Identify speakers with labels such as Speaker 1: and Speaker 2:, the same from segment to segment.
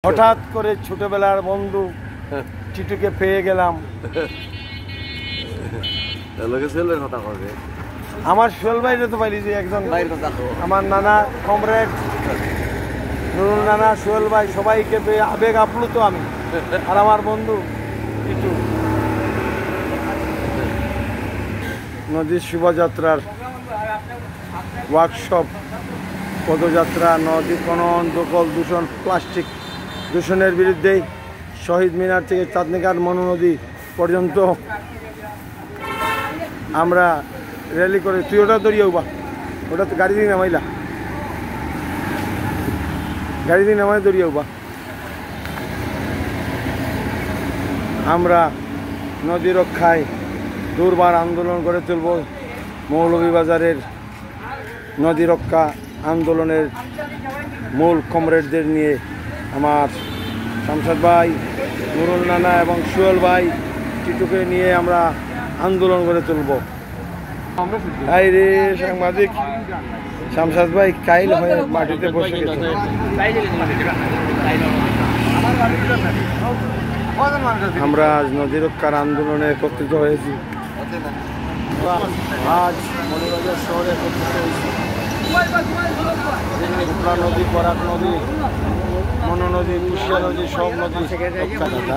Speaker 1: হঠাৎ করে ছোটবেলার বন্ধু টিটুকে পেয়ে গেলাম। আমার সোহেল ভাই তো পাইলি যে একজন আমার নানা কমরেড নুরুল নানা, সোহেল ভাই, সবাইকে পেয়ে আবেগ আপ্লুত আমি আর আমার বন্ধু টিটু। নদীর শোভাযাত্রার ওয়ার্কশপ, পদযাত্রা, নদী খনন, দখল, দূষণ, প্লাস্টিক দূষণের বিরুদ্ধে শহীদ মিনার থেকে চাঁদনীঘাট মনোনদী পর্যন্ত আমরা র্যালি করে। তুই ওটা দৌড়িয়েও বা, ওটা তো গাড়ি দিয়ে নামাইলা, গাড়ি দিয়ে নামাই দৌড়িয়েও বা। আমরা নদী রক্ষায় দুর্বার আন্দোলন করে তুলব। মৌলভীবাজারের নদী রক্ষা আন্দোলনের মূল কমরেডদের নিয়ে আমার শামসাদ ভাই, নুরুল নানা এবং সোহেল ভাই, টিটুকে নিয়ে আমরা আন্দোলন করে তুলব। তাই রে সাংবাদিক শামসাদ ভাই কাইল হয়ে মাটিতে বসে গেছে। আমরা আজ নদী রক্ষার আন্দোলনে একত্রিত হয়েছি। আজ মৌলভীবাজার শহরে একত্রিত হয়েছি। উপরা নদী, বরাক নদী, মনো নদী, কুশিয়া নদী, সব নদী রক্ষা কথা।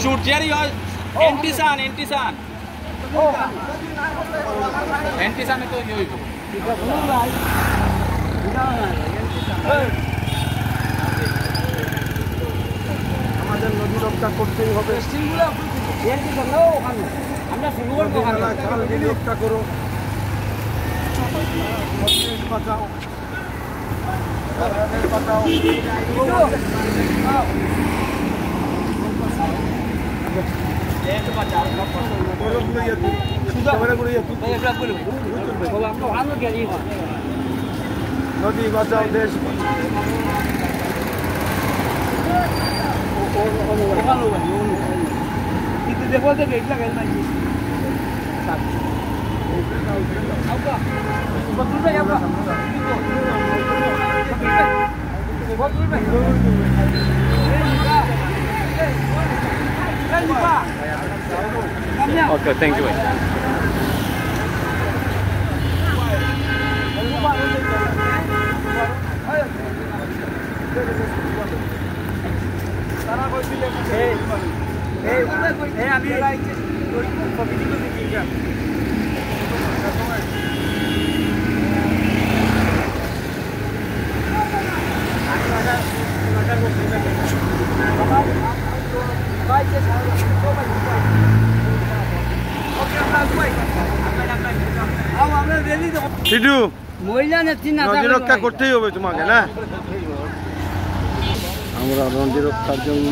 Speaker 2: Shoot Jerry or Entisan तो यही
Speaker 1: আমাদের নদী রক্ষা করতেই হবে। রক্ষা করো, বাঁচাও, বাঁচাও। নদী বাঁচাও, দেশ
Speaker 2: देखो तो एक लगा है
Speaker 3: Okay, thank you.
Speaker 1: টিটু, নদী রক্ষা করতেই হবে তোমাকে, না? আমরা নদী রক্ষার জন্য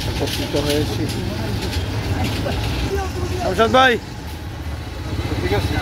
Speaker 1: একত্রিত হয়েছি। শামসাদ ভাই, ঠিক আছে।